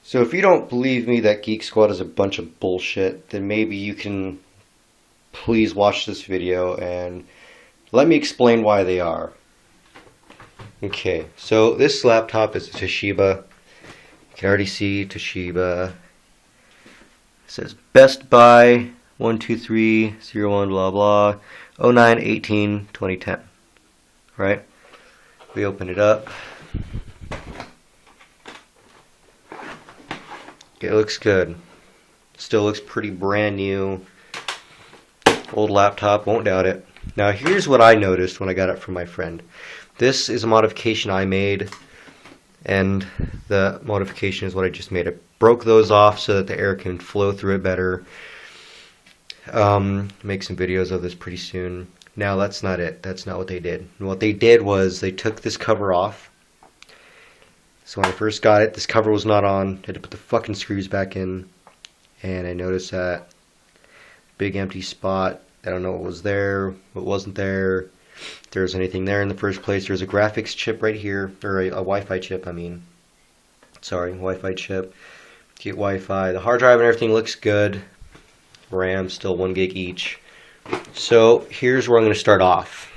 So if you don't believe me that Geek Squad is a bunch of bullshit, then maybe you can please watch this video and let me explain why they are. Okay, so this laptop is a Toshiba. You can already see Toshiba. It says Bestbuy 12301 blah blah 09/18/2010. Right? We open it up. It looks good. Still looks pretty brand new. Old laptop, won't doubt it. Now here's what I noticed when I got it from my friend. This is a modification I made, and the modification is what I just made. I broke those off so that the air can flow through it better. Make some videos of this pretty soon. Now that's not it. That's not what they did. And what they did was they took this cover off. So when I first got it, this cover was not on. I had to put the fucking screws back in. And I noticed that big empty spot. I don't know what was there, what wasn't there. If there was anything there in the first place. There's a graphics chip right here. Or a Wi-Fi chip, I mean. Sorry, Wi-Fi chip. Get Wi-Fi. The hard drive and everything looks good. RAM, still 1 gig each. So here's where I'm going to start off.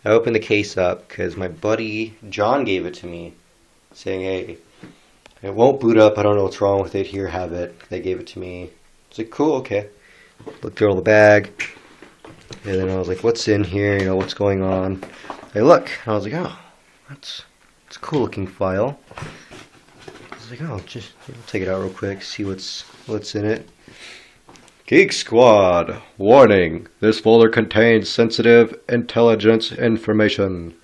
I opened the case up because my buddy John gave it to me, saying, hey, it won't boot up, I don't know what's wrong with it, here, have it. They gave it to me. It's like, cool, okay. Looked through all the bag, and then I was like, what's in here, you know, what's going on? I look, and I was like, oh, it's a cool looking file. I was like, oh, just take it out real quick, see what's in it. Geek Squad, warning, this folder contains sensitive intelligence information.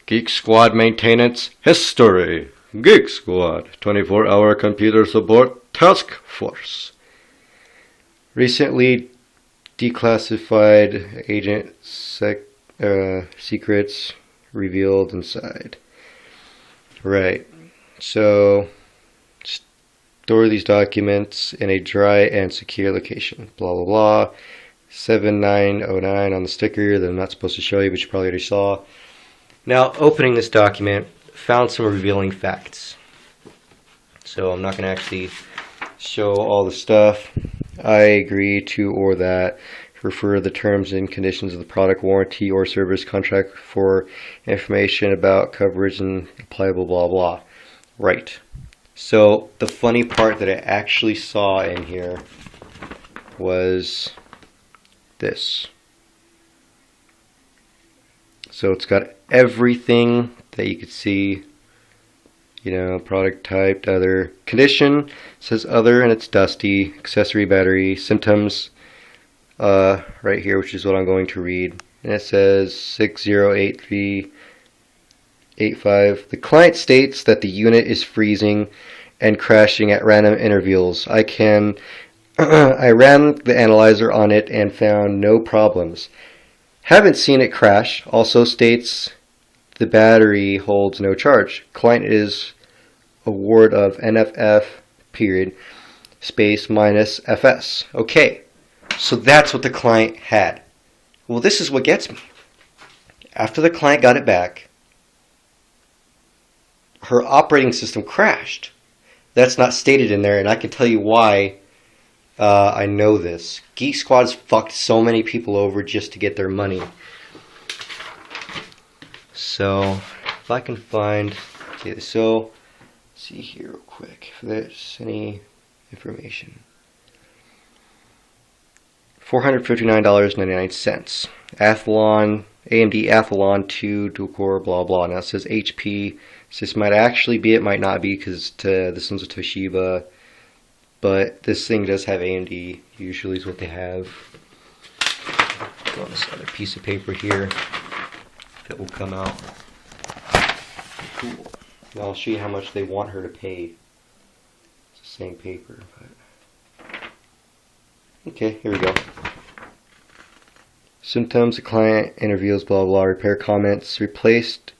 Geek Squad maintenance history. Geek Squad, 24-hour computer support task force. Recently declassified agent secrets revealed inside. Right, so store these documents in a dry and secure location. Blah blah blah. 7909 on the sticker that I'm not supposed to show you, but you probably already saw. Now, opening this document, found some revealing facts. So I'm not going to actually show all the stuff. I agree to or that refer the terms and conditions of the product warranty or service contract for information about coverage and applicable blah blah. Right. So the funny part that I actually saw in here was this. So it's got everything that you could see, you know, product type, other, condition, says other, and it's dusty, accessory battery, symptoms, right here, which is what I'm going to read, and it says 608385. The client states that the unit is freezing and crashing at random intervals. I ran the analyzer on it and found no problems. Haven't seen it crash. Also states the battery holds no charge. Client is award of NFF period space minus FS. Okay, so that's what the client had. Well, this is what gets me. After the client got it back, her operating system crashed. That's not stated in there, and I can tell you why. I know this. Geek Squad's fucked so many people over just to get their money. So, if I can find... Okay, so, let's see here real quick if there's any information. $459.99. Athlon, AMD Athlon 2 dual core, blah blah. Now it says HP. So this might actually be, it might not be, because this one's a Toshiba. But this thing does have AMD, usually is what they have. Go on this other piece of paper here that will come out. Cool. Now I'll show you how much they want her to pay. It's the same paper. But... Okay, here we go. Symptoms, the client interviews, blah blah, repair comments, replaced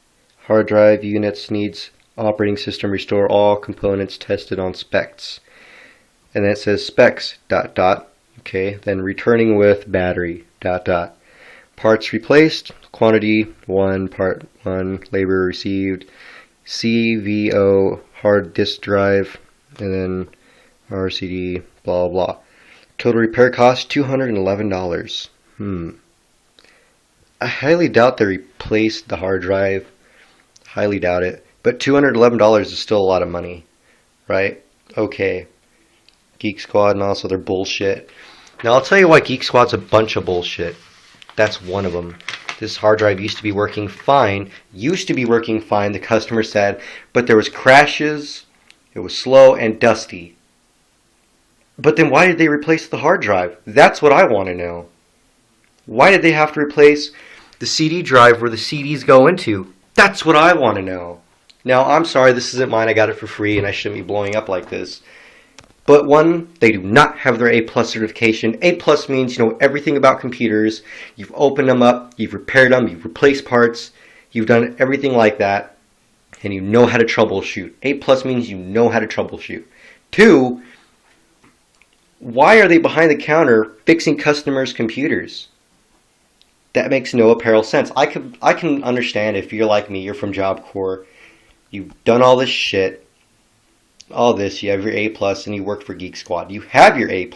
hard drive units, needs operating system, restore all components tested on specs. And then it says specs, ... Okay, then returning with battery, ... Parts replaced, quantity 1, part 1, labor received, CVO hard disk drive, and then RCD, blah blah. Total repair cost $211. I highly doubt they replaced the hard drive. Highly doubt it. But $211 is still a lot of money, right? Okay. Geek Squad and also their bullshit. Now I'll tell you why Geek Squad's a bunch of bullshit. That's one of them. This hard drive used to be working fine. The customer said, but there was crashes, it was slow and dusty. But then why did they replace the hard drive? That's what I want to know. Why did they have to replace the CD drive where the CDs go into? That's what I want to know. Now, I'm sorry, this isn't mine. I got it for free and I shouldn't be blowing up like this. But one, they do not have their A+ certification. A+ means you know everything about computers. You've opened them up, you've repaired them, you've replaced parts, you've done everything like that, and you know how to troubleshoot. A+ means you know how to troubleshoot. Two, why are they behind the counter fixing customers' computers? That makes no apparel sense. I can understand if you're like me, you're from Job Corps, you've done all this shit, all this, you have your A+, and you work for Geek Squad. You have your A+.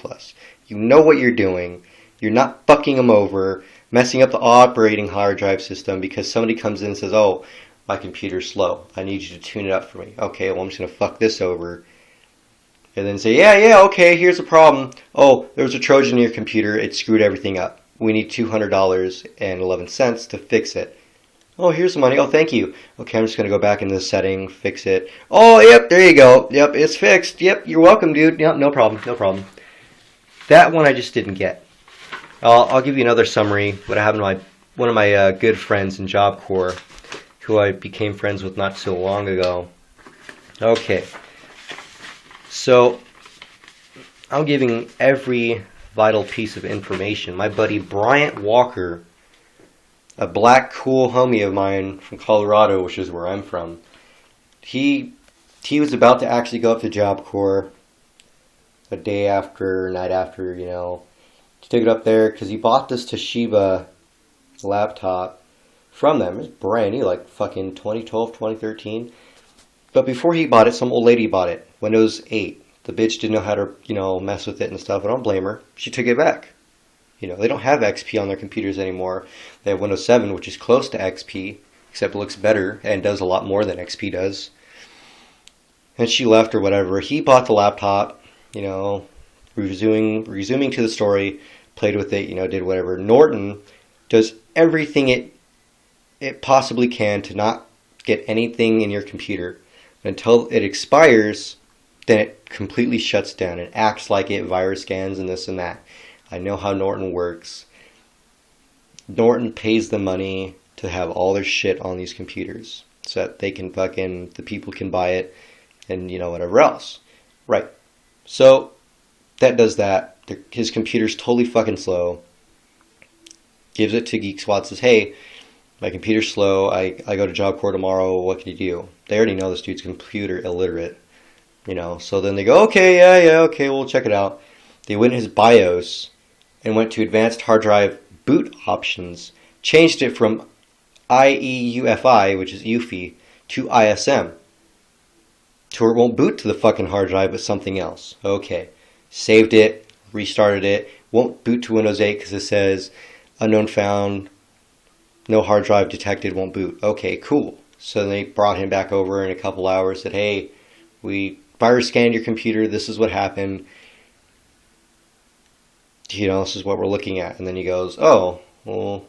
You know what you're doing. You're not fucking them over, messing up the operating hard drive system because somebody comes in and says, oh, my computer's slow. I need you to tune it up for me. Okay, well, I'm just going to fuck this over. And then say, yeah, okay, here's the problem. Oh, there was a Trojan in your computer. It screwed everything up. We need $200.11 to fix it. Oh, here's the money. Oh, thank you. Okay, I'm just going to go back into the setting, fix it. Oh, yep, there you go. Yep, it's fixed. Yep, you're welcome, dude. Yep, no problem. That one I just didn't get. I'll give you another summary. What happened to one of my good friends in Job Corps, who I became friends with not so long ago. Okay. So, I'm giving every vital piece of information. My buddy Bryant Walker, a black cool homie of mine from Colorado, which is where I'm from, he was about to actually go up to Job Corps a day after, night after, you know. He took it up there because he bought this Toshiba laptop from them. It was brand new, like fucking 2012, 2013. But before he bought it, some old lady bought it. Windows 8. The bitch didn't know how to, you know, mess with it and stuff. I don't blame her. She took it back. You know, they don't have XP on their computers anymore. They have Windows 7, which is close to XP, except it looks better and does a lot more than XP does. And she left or whatever. He bought the laptop, you know, resuming to the story, played with it, you know, did whatever. Norton does everything it possibly can to not get anything in your computer. Until it expires, then it completely shuts down. It acts like it virus scans and this and that. I know how Norton works. Norton pays the money to have all their shit on these computers so that they can the people can buy it and, you know, whatever else. Right. So, that does that. His computer's totally fucking slow. Gives it to Geek Squad, says, hey, my computer's slow, I go to Job Corps tomorrow, what can you do? They already know this dude's computer illiterate, you know, so then they go, okay, yeah, okay, we'll check it out. They went in his BIOS and went to advanced hard drive boot options, changed it from IEUFI, which is UFI, to ISM, to where it won't boot to the fucking hard drive, but something else. Okay, saved it, restarted it, won't boot to Windows 8 because it says unknown found, no hard drive detected, won't boot. Okay, cool. So they brought him back over in a couple hours, said, hey, we virus scanned your computer, this is what happened. You know, this is what we're looking at. And then he goes, oh, well,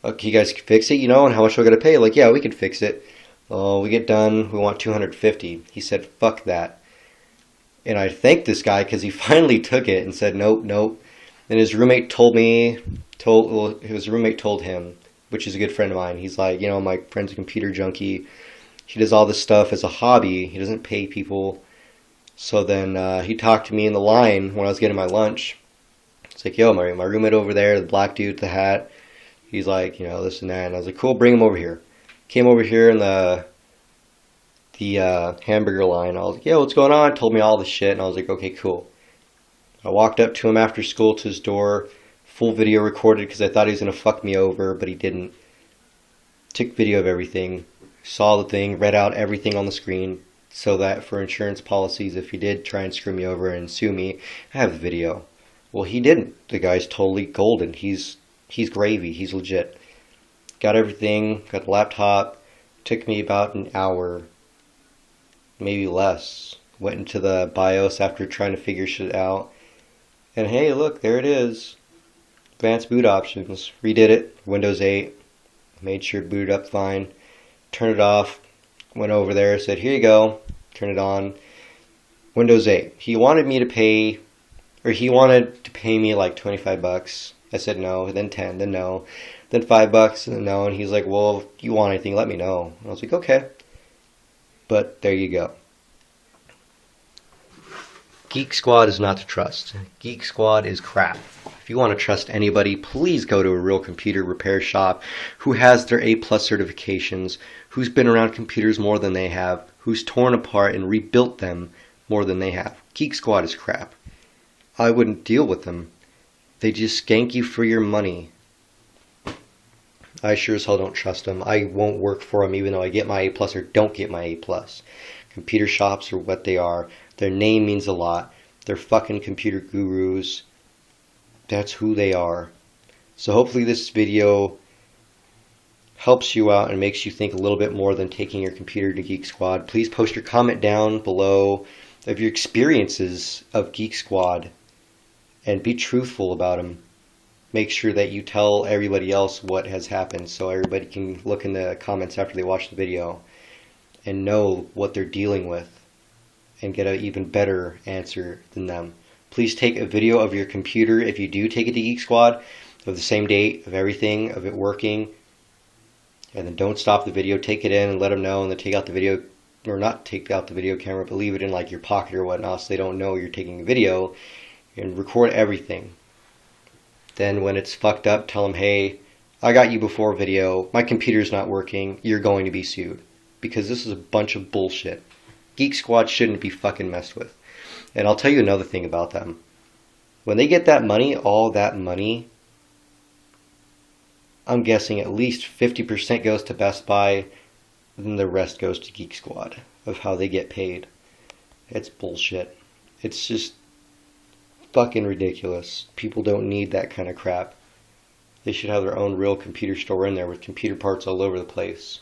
okay, you guys can fix it, you know, and how much do I got to pay? Like, yeah, we can fix it. Oh, we get done, we want $250. He said, fuck that. And I thanked this guy because he finally took it and said, nope. And his roommate told him, which is a good friend of mine. He's like, you know, my friend's a computer junkie. He does all this stuff as a hobby. He doesn't pay people. So then he talked to me in the line when I was getting my lunch. It's like, yo, my roommate over there, the black dude with the hat, he's like, you know, this and that. And I was like, cool, bring him over here. Came over here in the hamburger line. I was like, yo, what's going on? Told me all the shit. And I was like, okay, cool. I walked up to him after school to his door. Full video recorded because I thought he was going to fuck me over, but he didn't. Took video of everything. saw the thing, read out everything on the screen, so that for insurance policies, if he did try and screw me over and sue me, I have the video. Well, he didn't. The guy's totally golden. He's gravy. He's legit. Got everything, got the laptop. Took me about an hour, maybe less. Went into the BIOS after trying to figure shit out. And hey, look, there it is. Advanced boot options. Redid it. Windows 8. Made sure it booted up fine. Turned it off. Went over there, said, here you go. Turn it on. Windows 8. He wanted me to pay, or he wanted to pay me like 25 bucks. I said no, then 10, then no, then 5 bucks, and then no. And he's like, well, if you want anything, let me know. And I was like, okay. But there you go. Geek Squad is not to trust. Geek Squad is crap. If you want to trust anybody, please go to a real computer repair shop who has their A-plus certifications, who's been around computers more than they have, who's torn apart and rebuilt them more than they have. Geek Squad is crap. I wouldn't deal with them. They just skank you for your money. I sure as hell don't trust them. I won't work for them even though I get my A-plus or don't get my A-plus. Computer shops are what they are. Their name means a lot. They're fucking computer gurus. That's who they are. So hopefully this video helps you out and makes you think a little bit more than taking your computer to Geek Squad. Please post your comment down below of your experiences of Geek Squad and be truthful about them. Make sure that you tell everybody else what has happened so everybody can look in the comments after they watch the video and know what they're dealing with and get an even better answer than them. Please take a video of your computer if you do take it to Geek Squad, of the same date, of everything, of it working, and then don't stop the video. Take it in and let them know, and then take out the video, or not take out the video camera, but leave it in like your pocket or whatnot so they don't know you're taking a video, and record everything. Then when it's fucked up, tell them, hey, I got you before video, my computer's not working, you're going to be sued. Because this is a bunch of bullshit. Geek Squad shouldn't be fucking messed with. And I'll tell you another thing about them. When they get that money, all that money, I'm guessing at least 50% goes to Best Buy, and the rest goes to Geek Squad of how they get paid. It's bullshit. It's just fucking ridiculous. People don't need that kind of crap. They should have their own real computer store in there with computer parts all over the place.